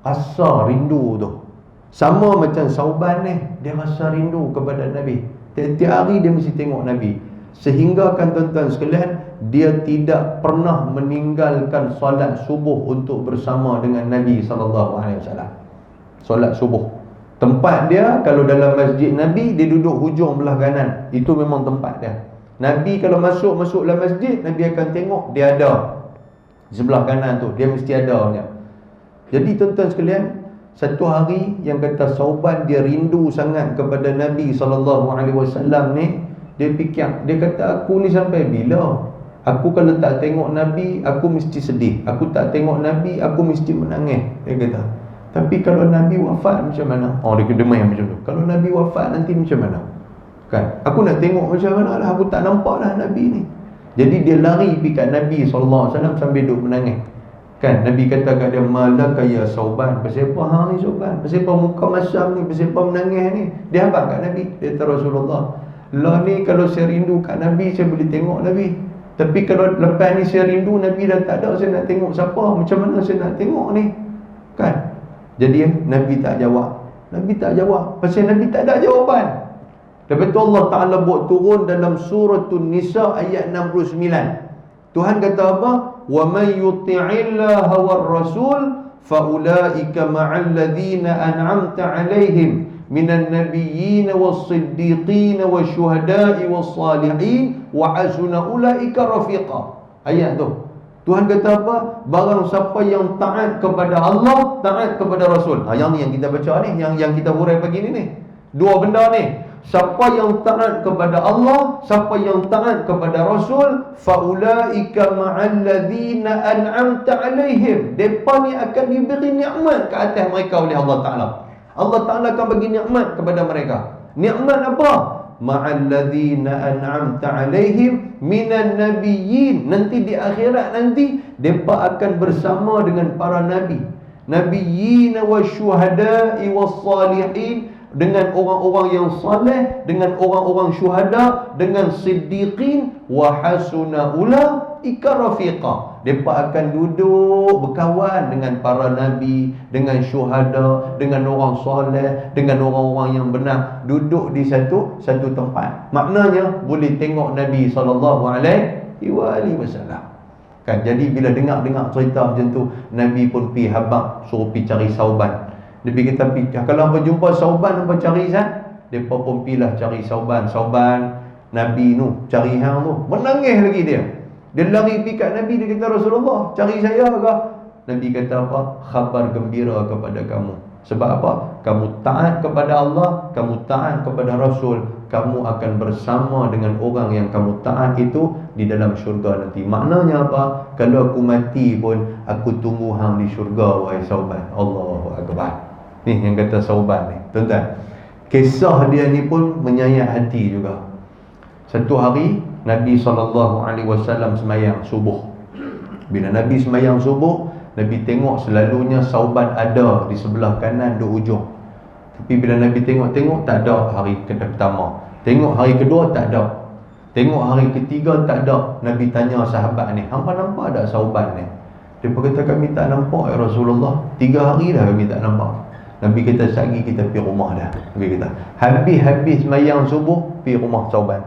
[SPEAKER 1] rasa rindu tu sama macam Sauban ni, dia rasa rindu kepada Nabi. Tiap-tiap hari dia mesti tengok Nabi. Sehingga kan tuan-tuan sekalian, dia tidak pernah meninggalkan solat subuh untuk bersama dengan Nabi SAW. Solat subuh, tempat dia kalau dalam masjid Nabi, dia duduk hujung belah kanan. Itu memang tempat dia. Nabi kalau masuk dalam masjid, Nabi akan tengok dia ada di sebelah kanan tu, dia mesti ada punya. Jadi tuan-tuan sekalian, satu hari yang kata Sauban dia rindu sangat kepada Nabi SAW ni, dia fikir, dia kata, aku ni sampai bila? Aku kalau tak tengok Nabi, aku mesti sedih. Aku tak tengok Nabi, aku mesti menangis. Dia kata, tapi kalau Nabi wafat macam mana? Oh, dia kedemai macam tu. Kalau Nabi wafat nanti macam mana? Kan? Aku nak tengok macam mana lah. Aku tak nampak dah Nabi ni. Jadi dia lari pergi kat Nabi SAW sambil duduk menangis. Kan? Nabi kata kat dia, malaka ya Sauban. Pasal apa hang ni Sauban? Pasal apa muka masam ni? Pasal apa menangis ni? Dia habaq kat Nabi. Dia kata, Rasulullah, lah ni kalau saya rindu kat Nabi, saya boleh tengok Nabi. Tapi kalau lepas ni saya rindu, Nabi dah tak ada, saya nak tengok siapa? Macam mana saya nak tengok ni? Kan? Jadi Nabi tak jawab. Nabi tak jawab. Pasal Nabi tak ada jawapan. Lepas tu Allah Ta'ala buat turun dalam suratul Nisa ayat 69. Tuhan kata apa? وَمَنْ يُطِعِ اللَّهَ وَالرَّسُولِ فَأُولَٰئِكَ مَعَ الَّذِينَ أَنْعَمْتَ عَلَيْهِمْ مِنَ النَّبِيِّينَ وَالصِّدِّيقِينَ وَالشُّهَدَاءِ وَالصَّالِحِينَ وَحَسُنَ أُولَٰئِكَ رَفِيقًا. Ayat tu Tuhan kata apa? Barang siapa yang taat kepada Allah, taat kepada Rasul. Yang ni yang kita baca ni, yang kita hurai pagi ni. Dua benda ni. Siapa yang taat kepada Allah, siapa yang taat kepada Rasul, faulaika ma'al ladzina an'amta 'alaihim. Depa ni akan diberi nikmat ke atas mereka oleh Allah Taala. Allah Taala akan bagi nikmat kepada mereka. Nikmat apa? Ma'al ladzina an'amta 'alaihim minan nabiyyin. Nanti di akhirat nanti depa akan bersama dengan para nabi. Nabiyyin wasyuhada'i wassalihin, dengan orang-orang yang saleh, dengan orang-orang syuhada, dengan siddiqin, wa hasuna ulaika rafiqa. Depa akan duduk berkawan dengan para nabi, dengan syuhada, dengan orang soleh, dengan orang-orang yang benar, duduk di satu tempat. Maknanya boleh tengok Nabi SAW. Kan, jadi bila dengar cerita macam tu, Nabi pun pi habaq, suruh pi cari Sauban. Nabi kata, kalau hampa jumpa Sauban, hampa cari depa pun pilah cari Sauban. Nabi nu cari hang tu, menangis lagi dia. Dia lari pergi kat Nabi, dia kata, Rasulullah, cari saya ke? Nabi kata apa? Khabar gembira kepada kamu. Sebab apa? Kamu taat kepada Allah, kamu taat kepada Rasul, kamu akan bersama dengan orang yang kamu taat itu di dalam syurga nanti. Maknanya apa? Kalau aku mati pun, aku tunggu hang di syurga, wahai Sauban. Allahu Akbar. Ni yang kata Sauban ni, tuan-tuan. Kisah dia ni pun menyayat hati juga. Satu hari Nabi SAW semayang subuh. Bila Nabi semayang subuh, Nabi tengok selalunya Sauban ada di sebelah kanan di ujung. Tapi bila Nabi tengok tak ada hari pertama. Tengok hari kedua tak ada. Tengok hari ketiga tak ada. Nabi tanya sahabat ni, hampa nampak tak Sauban ni? Dia kata, kami tak nampak ya Rasulullah. 3 hari dah kami tak nampak. Nabi kata, sehari kita pergi rumah dah. Nabi kata, habis semayang subuh, pergi rumah Sauban.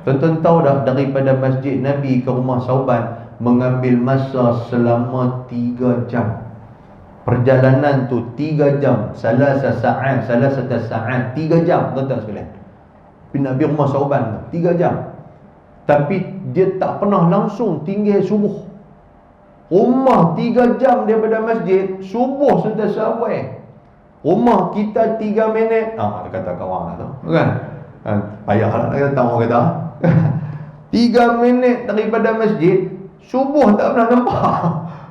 [SPEAKER 1] Tuan-tuan tahu dah, daripada masjid Nabi ke rumah Sauban mengambil masa selama 3 jam. Perjalanan tu 3 jam. Salah satu saat 3 jam, tuan-tuan sekalian. Nak pergi rumah Sauban tu 3 jam. Tapi dia tak pernah langsung tinggal subuh. Rumah 3 jam daripada masjid, subuh sentiasa awal. Rumah kita 3 minit. Dia kata kawan tu, kan? Payahlah nak kata, orang kata 3 minit daripada masjid, subuh tak pernah nampak.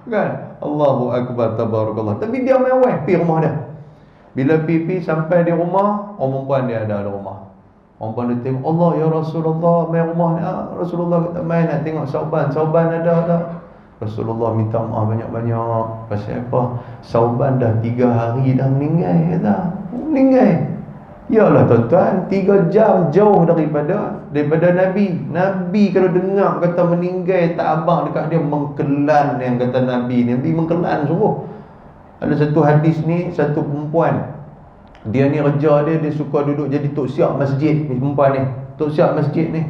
[SPEAKER 1] Kan? Allahu Akbar, tabarakallah. Tapi dia main awal pergi rumah dia. Bila pergi sampai di rumah, orang perempuan dia ada rumah. Orang perempuan dia tengok, Allah ya Rasulullah, main rumah ni. Rasulullah kata, main nak tengok Sauban ada. Rasulullah minta maaf banyak-banyak. Pasal apa? Sauban dah 3 hari dah meninggal, kata. Meninggal. Yalah tuan-tuan, 3 jam jauh daripada Nabi. Nabi kalau dengar kata meninggal, tak abang dekat dia, mengkelan yang kata Nabi ni. Nabi mengkelan sungguh. Ada satu hadis ni, satu perempuan, dia ni kerja dia suka duduk jadi tok siap masjid ni, perempuan ni tok siap masjid ni.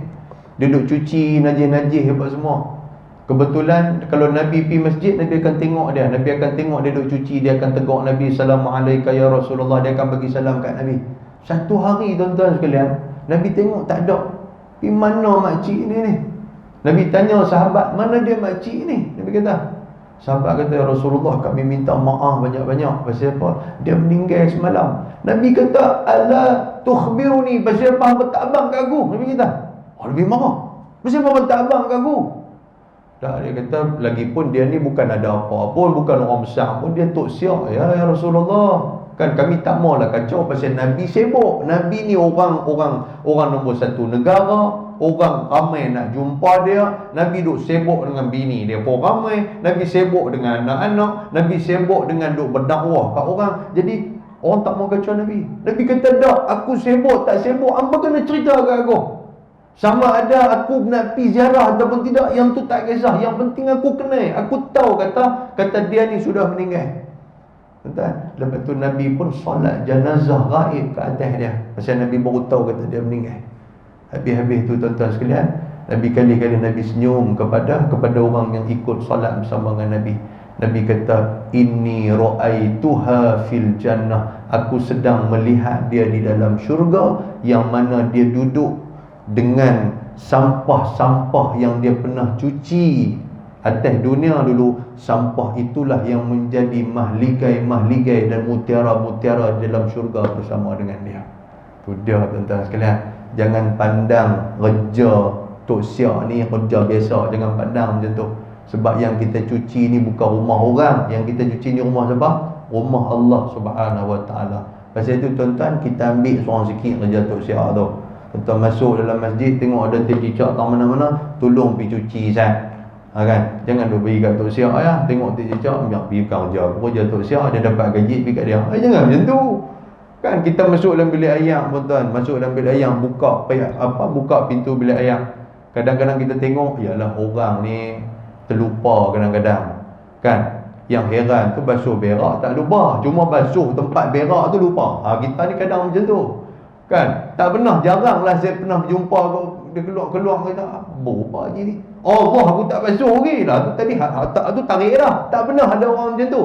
[SPEAKER 1] Dia duk cuci najis-najis apa semua. Kebetulan kalau Nabi pergi masjid, Nabi akan tengok dia. Nabi akan tengok dia duk cuci, dia akan tegur Nabi, Assalamualaikum ya Rasulullah. Dia akan bagi salam kat Nabi. Satu hari tuan-tuan sekalian, Nabi tengok tak ada. Pergi mana makcik ni? Nabi tanya sahabat, mana dia makcik ni? Nabi kata, sahabat kata, ya Rasulullah, kami minta maaf banyak-banyak. Pasal apa? Dia meninggal semalam. Nabi kata, ala tukhbiruni, pasal apa hang tak abang kat aku? Nabi kata, Nabi marah. Pasal apa tak abang kat aku? Tak, dia kata, lagipun dia ni bukan ada apa pun, bukan orang besar pun, dia tok siap. Ya Rasulullah, kan kami tak maulah kacau pasal Nabi sibuk. Nabi ni orang nombor satu negara, orang ramai nak jumpa dia. Nabi duk sibuk dengan bini dia pun ramai, Nabi sibuk dengan anak-anak, Nabi sibuk dengan duk berdakwah kat orang. Jadi orang tak mau kacau Nabi. Nabi kata, dak, aku sibuk tak sibuk, hangpa kena cerita kat aku. Sama ada aku nak pergi ziarah ataupun tidak, yang tu tak kisah. Yang penting aku kenal, aku tahu kata dia ni sudah meninggal. Tuan, lepas tu Nabi pun solat jenazah gaib ke atas dia. Pasal Nabi baru tahu kata dia meninggal. Habis-habis tu tuan-tuan sekalian, Nabi kali-kali Nabi senyum kepada orang yang ikut solat bersama dengan Nabi. Nabi kata, inni ra'aituha fil jannah. Aku sedang melihat dia di dalam syurga, yang mana dia duduk dengan sampah-sampah yang dia pernah cuci atas dunia dulu. Sampah itulah yang menjadi mahligai-mahligai dan mutiara-mutiara dalam syurga bersama dengan dia. Tu dia tuan-tuan sekalian. Jangan pandang kerja Tok Siak ni kerja biasa. Jangan pandang macam tu. Sebab yang kita cuci ni bukan rumah orang. Yang kita cuci ni rumah siapa? Rumah Allah Subhanahu Wa Taala. Pasal itu tuan-tuan, kita ambil seorang sikit kerja Tok Siak tu. Tuan-tuan masuk dalam masjid, tengok ada cicak tak mana-mana, tolong pergi cuci Zat. Kan? Jangan duk pergi kat Tok Siak ya. Tengok cicak, biar pergi kerja. Kerja Tok Siak, dia dapat gaji pergi kat dia. Jangan macam tu. Kan kita masuk dalam bilik ayam, tuan-tuan, masuk dalam bilik ayam, buka pintu bilik ayam. Kadang-kadang kita tengok, yalah orang ni terlupa kadang-kadang. Kan? Yang heran tu basuh berak tak lupa, cuma basuh tempat berak tu lupa. Kita ni kadang macam tu. Kan? Tak pernah, jaranglah saya pernah berjumpa dia keluar kata, apa je ni? Allah, aku tak basuh lagi lah. Tu tadi tu tarik dah. Tak pernah ada orang macam tu.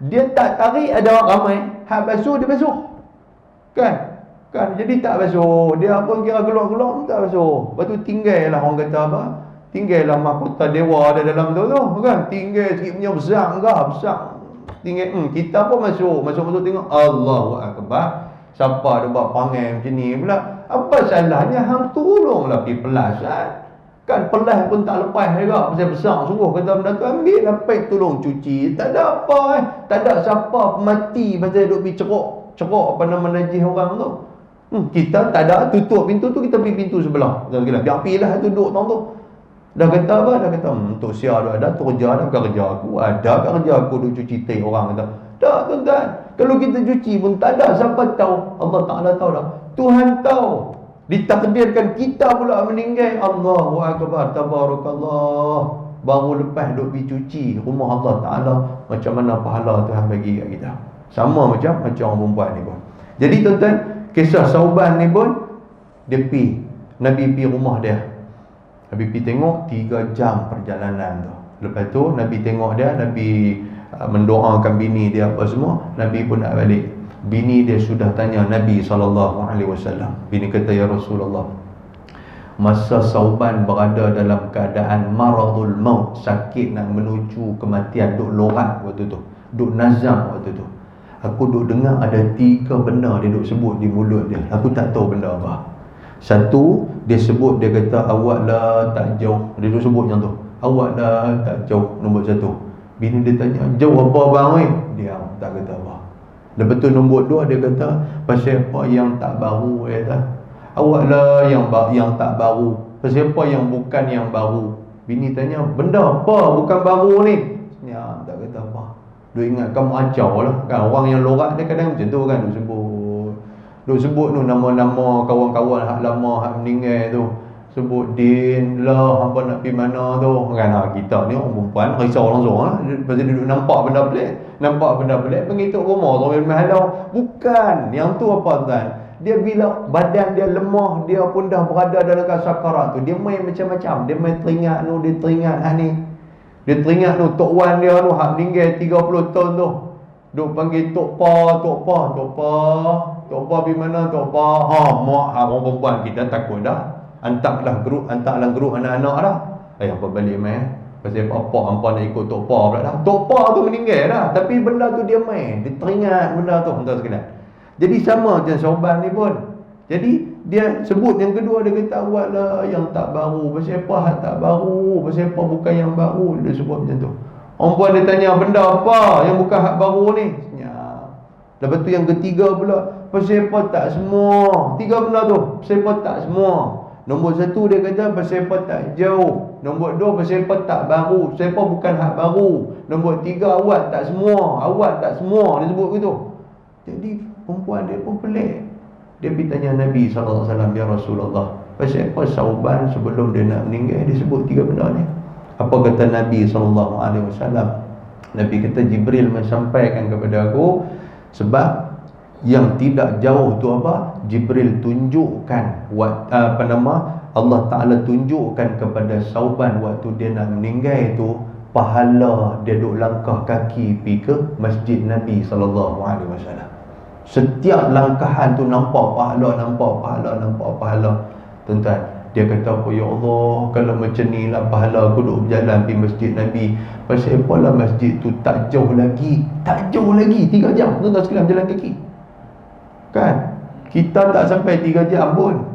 [SPEAKER 1] Dia tak tarik, ada orang ramai, hak basuh dia basuh. Kan? Jadi tak basuh. Dia pun kira keluar tak basuh. Lepas tu tinggal lah, orang kata apa? Tinggal lah mahkota dewa ada dalam tu kan? Tinggal sikit punya besar. Tinggal kita pun masuk tengok, Allahu Akbar. Siapa dia buat perangai macam ni pula? Apa salahnya hang tolonglah pergi pelas kan? Pelas pun tak lepas juga. Pasal besar sungguh kata benda tu, ambil lah pergi tolong cuci. Tak ada apa tak ada siapa mati pasal duk pergi cerok apa nama najis orang tu. Kita tak ada, tutup pintu tu, kita pergi pintu sebelah. Biar pergilah duduk tang tu. Dah kata apa? Dah kata Tok Siak ada tu kerja dah, bukan kerja aku. Ada kat kerja aku duk cuci teh orang kata. Tak tuan-tuan, kalau kita cuci pun tak ada siapa tahu. Allah Ta'ala tahu dah. Tuhan tahu. Ditakdirkan kita pula meninggal. Allahu Akbar, tabarakallah. Baru lepas duk pergi cuci rumah Allah Ta'ala, macam mana pahala Tuhan bagi kat kita. Sama macam orang perempuan ni pun. Jadi tuan-tuan, kisah Sauban ni pun, dia pergi, Nabi pergi rumah dia. Nabi pergi tengok 3 jam perjalanan tu. Lepas tu Nabi tengok dia, Nabi mendoakan bini dia apa semua. Nabi pun nak balik. Bini dia sudah tanya Nabi SAW. Bini kata, ya Rasulullah, masa Sauban berada dalam keadaan maradul maut, sakit nak menuju kematian, duk lorat waktu tu, duk nazam waktu tu, aku duk dengar ada 3 benda dia duk sebut di mulut dia. Aku tak tahu benda apa. Satu, dia sebut, dia kata, awaklah tak jauh. Dia duk sebut yang tu, awaklah tak jauh. Nombor 1. Bini dia tanya, jauh apa bang? Dia tak kata apa. Lepas tu nombor 2, dia kata, pasal apa yang tak baru? Dia kata, awaklah yang tak baru. Pasal apa yang bukan yang baru? Bini tanya, benda apa bukan baru ni? Ya, tak kata apa. Dia ingat kamu acau lah kan. Orang yang lorat dia kadang macam tu kan, Duk sebut tu nama-nama kawan-kawan hak lama, hak meninggal tu. Sebut din lah, hampa nak pergi mana tu kan. Kita ni orang perempuan risau langsung lah. Pasal dia duduk nampak benda pelik, panggil tok rumah sampai mahalau. Bukan, yang tu apa tuan? Dia bila badan dia lemah, dia pun dah berada dalam sakarat tu, dia main macam-macam. Dia main teringat tu, dia teringat ni. Dia teringat tu Tok Wan dia tu hak meninggal 30 tahun tu. Duk panggil Tok Pa, Tok Pa, Tok Pa. Tok Pa pergi mana Tok Pa? Mak orang perempuan kita takut dah. Hantarlah grup anak-anak dah. Apa balik main? Pasal apa hampa nak ikut Tok Pa pula dah. Tok Pa tu meninggal dah, tapi benda tu dia main. Dia teringat benda tu, tuan sekalian. Jadi sama macam Sauban ni pun. Jadi dia sebut yang kedua, dia kata buatlah yang tak baru. Pasal apa hak tak baru? Pasal apa bukan yang baru? Dia sebut macam tu. Orang puan dia tanya, benda apa yang bukan hak baru ni? Senyap. Lepas tu yang ketiga pula, pasal apa tak semua? 3 benda tu, pasal apa tak semua? Nombor 1 dia kata pasal apa tak jauh. Nombor 2 pasal apa tak baru. Pasal apa bukan hak baru. Nombor 3 awak tak semua. Awak tak semua, dia sebut begitu. Jadi perempuan dia pun pelik. Dia pergi tanya Nabi SAW, ya Rasulullah, pasal apa Sauban sebelum dia nak meninggal dia sebut 3 benda ni? Apa kata Nabi SAW? Nabi kata Jibril menyampaikan kepada aku, sebab yang tidak jauh tu apa? Jibril tunjukkan Allah Ta'ala tunjukkan kepada Sauban waktu dia nak meninggal itu, pahala dia duk langkah kaki pergi ke masjid Nabi SAW. Setiap langkahan tu nampak pahala. Tuan-tuan, dia kata apa, ya Allah, kalau macam ni lah pahala aku duk berjalan pergi masjid Nabi. Pasal apalah masjid tu tak jauh lagi 3 jam tuan-tuan sekalian berjalan kaki. Kan? Kita tak sampai 3 jam pun.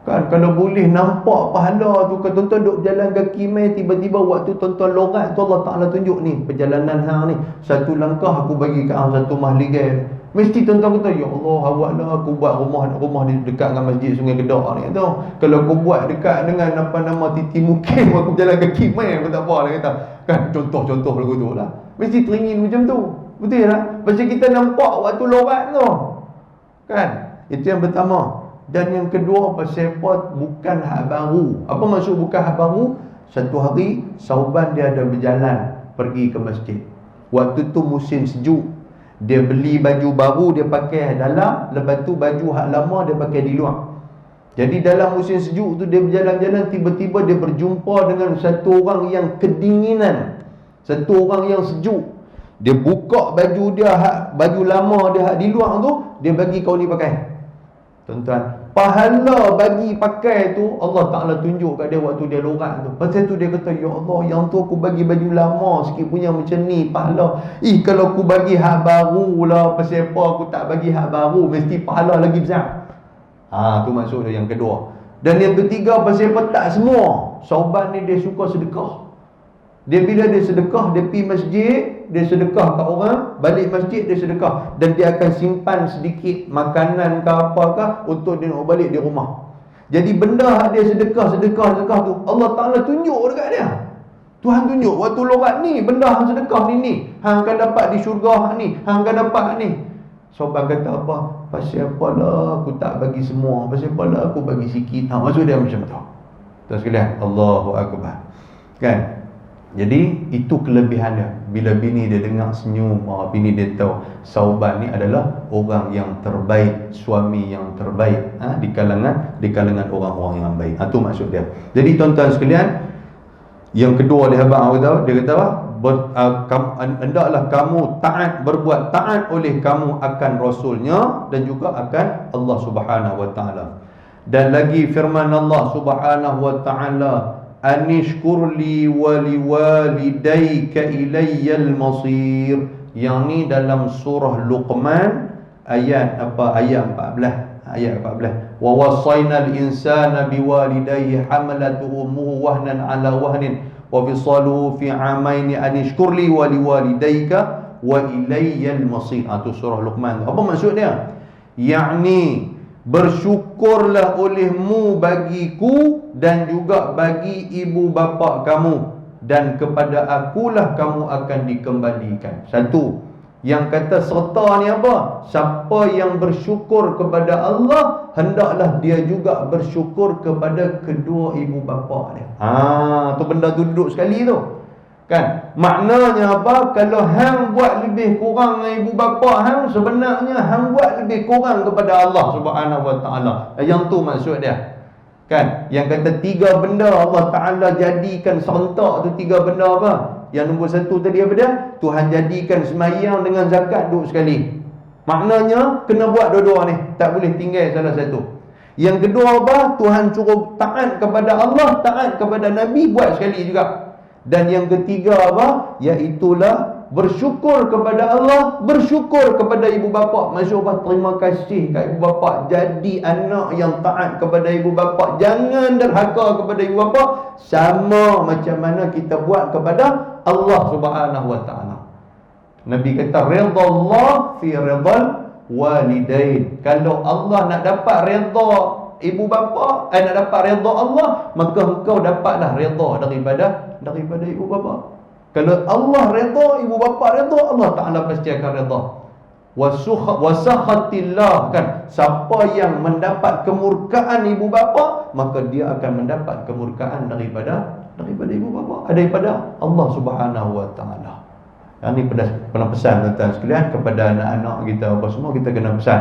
[SPEAKER 1] Kan? Kalau boleh nampak pahala tu, kalau tuan-tuan duk berjalan kaki main, tiba-tiba waktu tuan-tuan lorat tu Allah Ta'ala tunjuk ni, perjalanan hang ni, 1 langkah aku bagi kat hang 1 mahligai. Mesti tuan-tuan kata, ya Allah, awaklah aku buat rumah ni dekat dengan masjid Sungai Kedah ni tu. Kalau aku buat dekat dengan Titi Mukim, aku berjalan kaki main aku tak apa, dia kata. Kan? Contoh lagu tu lah. Mesti teringin macam tu. Betul tak? Pasal kita nampak waktu lorat tu. Kan? Itu yang pertama. Dan yang kedua, pasal apa bukan hak baru. Apa maksud bukan hak baru? Satu hari Sauban dia ada berjalan pergi ke masjid. Waktu tu musim sejuk. Dia beli baju baru, dia pakai dalam. Lepas tu baju hak lama dia pakai di luar. Jadi dalam musim sejuk tu dia berjalan-jalan, tiba-tiba dia berjumpa dengan satu orang yang kedinginan, satu orang yang sejuk. Dia buka baju dia, baju lama dia di luar tu, dia bagi kau ni pakai. Tuan-tuan, pahala bagi pakai tu Allah Ta'ala tunjuk kat dia waktu dia lorat tu. Pasal tu dia kata, ya Allah, yang tu aku bagi baju lama sikit punya macam ni pahala. Kalau aku bagi hak baru lah, pasal apa aku tak bagi hak baru, mesti pahala lagi besar. Tu maksud dia yang kedua. Dan yang ketiga, pasal apa tak semua. Sauban ni dia suka sedekah. Dia bila dia sedekah, dia pergi masjid, dia sedekah kat orang, balik masjid dia sedekah. Dan dia akan simpan sedikit makanan ke apakah untuk dia nak balik di rumah. Jadi benda dia sedekah tu, Allah Ta'ala tunjuk dekat dia. Tuhan tunjuk waktu lorat ni, benda hang sedekah ni, hang akan dapat di syurga ni, hang akan dapat ni. Sahabat kata apa? Pasal apalah aku tak bagi semua, pasal apalah aku bagi sikit. Maksud dia macam tu. Tuan sekalian, Allahu Akbar. Kan? Jadi itu kelebihan dia. Bila bini dia dengar senyum, bini dia tahu Sauban ni adalah orang yang terbaik, suami yang terbaik di kalangan orang-orang yang baik. Itu maksud dia. Jadi tuan-tuan sekalian, yang kedua dia kata apa? Hendaklah kamu berbuat taat oleh kamu akan Rasulnya dan juga akan Allah Subhanahu Wa Taala. Dan lagi firman Allah Subhanahu Wa Taala, anishkurli waliwalidayka ilayyal masir. Yang ni dalam surah Luqman ayat 14. Wa wasainal insana biwalidayhi hamalatuhu ummuhu wahnan ala wahnin wa fisaluhu fi amaini anishkurli waliwalidayka wa ilayyal masir. Itu surah Luqman. Apa maksud dia? Yakni bersyukurlah olehmu bagiku dan juga bagi ibu bapa kamu, dan kepada akulah kamu akan dikembalikan. Satu. Yang kata serta ni apa? Siapa yang bersyukur kepada Allah, hendaklah dia juga bersyukur kepada kedua ibu bapa dia. Tu benda tu duduk sekali tu. Kan? Maknanya apa? Kalau hang buat lebih kurang dengan ibu bapa hang, sebenarnya hang buat lebih kurang kepada Allah Subhanahu Wa Taala. Yang tu maksud dia. Kan? Yang kata 3 benda Allah Taala jadikan serentak tu 3 benda apa? Yang nombor 1 tadi apa dia? Tuhan jadikan sembahyang dengan zakat duduk sekali. Maknanya kena buat dua-dua ni, tak boleh tinggal salah satu. Yang kedua apa? Tuhan suruh taat kepada Allah, taat kepada Nabi, buat sekali juga. Dan yang ketiga apa? Iaitulah bersyukur kepada Allah, bersyukur kepada ibu bapa. Maksud apa? Terima kasih kat ibu bapa, jadi anak yang taat kepada ibu bapa. Jangan derhaka kepada ibu bapa, sama macam mana kita buat kepada Allah Subhanahu Wa Taala. Nabi kata redha Allah fi redha walidain. Kalau Allah nak dapat redha ibu bapa, nak dapat redha Allah, maka engkau dapatlah redha daripada ibu bapa. Kalau Allah redha, ibu bapa redha, Allah Taala pasti akan redha. Wasakhatillah, kan, siapa yang mendapat kemurkaan ibu bapa, maka dia akan mendapat kemurkaan daripada ibu bapa, daripada Allah Subhanahu Wa Taala. Yang ni pernah pesan tuan-tuan sekalian kepada anak-anak kita apa semua, kita kena pesan.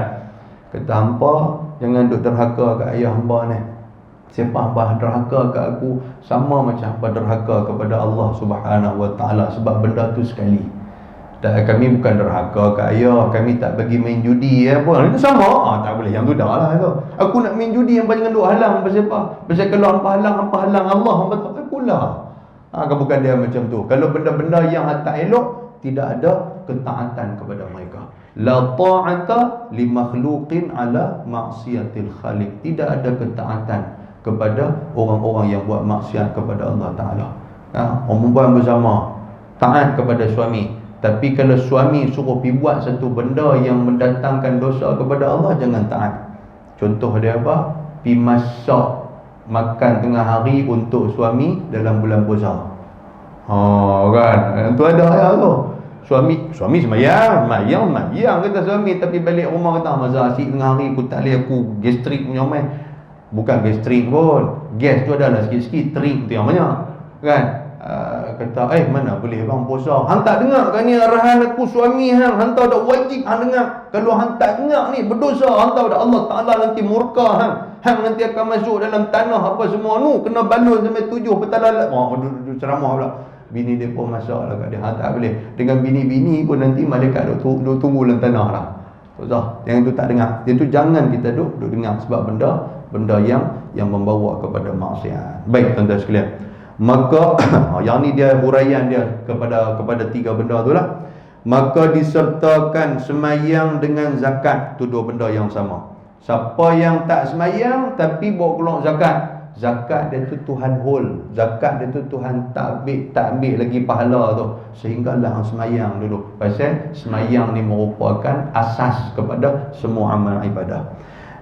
[SPEAKER 1] Kata hampa jangan duk derhaka kat ayah hamba ni. Siapa hamba derhaka kat aku, sama macam hamba derhaka kepada Allah Subhanahu Wa Taala, sebab benda tu sekali. Dan kami bukan derhaka kat ayah, kami tak bagi main judi apa. Itu sama. Tak boleh, yang tu dah lah tu. Aku nak main judi, hamba jangan duk halang pasal apa? Pasal kalau hamba halang Allah, hamba tak apalah. Bukan dia macam tu. Kalau benda-benda yang tak elok, tidak ada ketaatan kepada mereka. La ta'ata li makhluqin ala ma'siyatil khaliq. Tidak ada ketaatan kepada orang-orang yang buat maksiat kepada Allah Ta'ala. Orang perempuan bersama, taat kepada suami. Tapi kalau suami suruh pergi buat satu benda yang mendatangkan dosa kepada Allah, jangan taat. Contoh dia apa? Pergi masak makan tengah hari untuk suami dalam bulan puasa. Kan? Itu ada ayat tu. Suami semayang kata suami, tapi balik rumah kata masa asyik tengah hari aku tak boleh, aku gastrik punya main. Bukan gastrik pun, gas tu adalah sikit-sikit, trik tu yang banyak. Kan? Kata mana boleh bang puasa. Hang tak dengar kan ni arahan aku suami hang, hang tahu dak wajib hang dengar. Kalau hang tak dengar ni berdosa, hang tahu dak Allah Taala nanti murka hang nanti akan masuk dalam tanah apa semua nu, kena balun sampai 7 petala. Duduk ceramah pula. Bini dia pun masak lah kat dia. Tak boleh. Dengan bini-bini pun nanti malaikat duduk tunggu dalam tanah lah. Yang itu tak dengar. Itu jangan kita duduk dengar, sebab benda yang membawa kepada maksiat. Baik tuan-tuan sekalian. Maka yang ni dia huraian dia kepada 3 benda tu lah. Maka disertakan semayang dengan zakat. Itu 2 benda yang sama. Siapa yang tak semayang tapi bawa keluar zakat dia tu Tuhan hold. Zakat dia tu Tuhan tak ambil lagi pahala tu, sehinggalah hang semayang dulu. Pasal semayang ni merupakan asas kepada semua amal ibadah.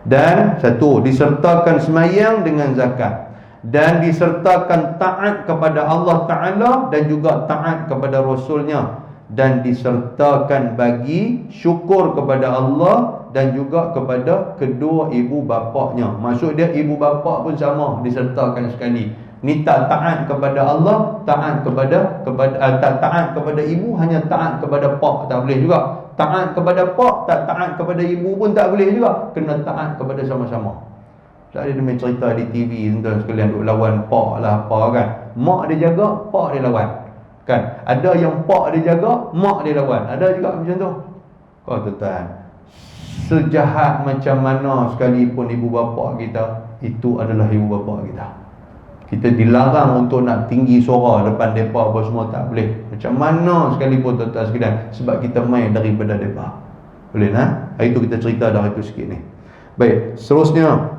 [SPEAKER 1] Dan satu, disertakan semayang dengan zakat, dan disertakan taat kepada Allah Ta'ala dan juga taat kepada Rasulnya, dan disertakan bagi syukur kepada Allah dan juga kepada kedua ibu bapaknya. Maksud dia ibu bapa pun sama, disertakan sekali. Ni tak taat kepada Allah, taat kepada ibu, hanya taat kepada pak tak boleh juga. Taat kepada pak, tak taat kepada ibu pun tak boleh juga. Kena taat kepada sama-sama. Saya ada main cerita di TV tuan sekalian, duk lawan pak lah apa kan. Mak dia jaga, pak dia lawan. Kan? Ada yang pak dia jaga, mak dia lawan. Ada juga macam tu. Kau tuan, sejahat macam mana sekalipun ibu bapa kita, itu adalah ibu bapa kita. Kita dilarang untuk nak tinggi suara depan mereka apa semua, tak boleh. Macam mana sekalipun tuan-tuan sekalian, sebab kita main daripada mereka. Boleh nah? Itu kita cerita dah itu sikit ni. Baik, seterusnya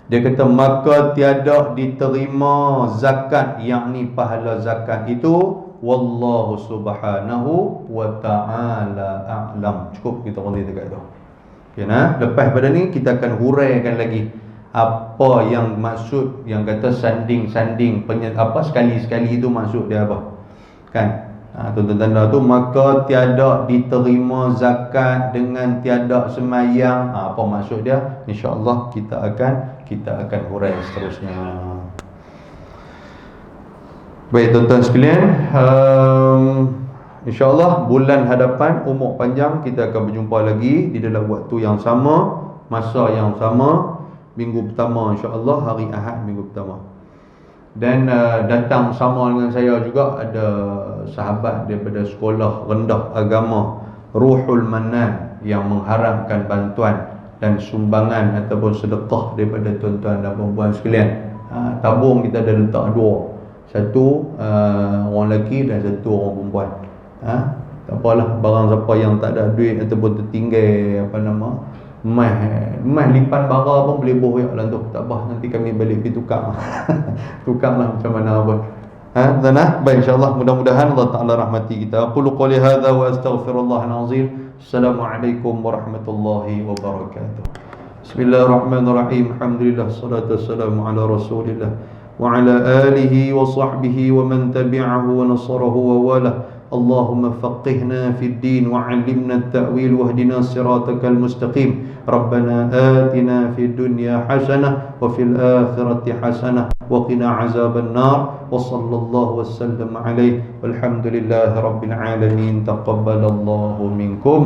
[SPEAKER 1] dia kata maka tiada diterima zakat, yakni pahala zakat itu, wallahu subhanahu wa ta'ala a'lam. Cukup kita berhenti dekat tu. Okay, nah? Lepas pada ni kita akan huraikan lagi apa yang maksud yang kata sanding sekali-sekali itu maksud dia apa. Kan? Tuan-tuan tanda tu, maka tiada diterima zakat dengan tiada semayang. Apa maksud dia? InsyaAllah kita akan hurai seterusnya. Baik tuan-tuan sekalian, InsyaAllah bulan hadapan umur panjang kita akan berjumpa lagi di dalam waktu yang sama, masa yang sama, minggu pertama insyaAllah, hari Ahad minggu pertama. Dan datang sama dengan saya juga ada sahabat daripada sekolah rendah agama Ruhul Mannan yang mengharapkan bantuan dan sumbangan ataupun sedekah daripada tuan-tuan dan puan-puan sekalian. Tabung kita ada letak dua, satu orang lelaki dan satu orang perempuan. Tak apalah, barang siapa yang tak ada duit ataupun tertinggal mah lipan bara pun boleh bohyak lah tu. Tak apa, nanti kami balik pergi tukar. Tukarlah macam mana pun. Baik, insyaAllah mudah-mudahan Allah Ta'ala rahmati kita. Aqulu qali hadha wa astaghfirullahal azim. Assalamualaikum warahmatullahi wabarakatuh. Bismillahirrahmanirrahim. Alhamdulillah, salatu wassalamu ala rasulillah wa ala alihi wa sahbihi wa man tabi'ahu wa nasarahu wa walah. اللهم فقهنا في الدين وعلمنا التأويل واهدنا صراطك المستقيم ربنا آتنا في الدنيا حسنة وفي الآخرة حسنة وقنا عذاب النار وصلى الله وسلم عليه والحمد لله رب العالمين تقبل الله منكم.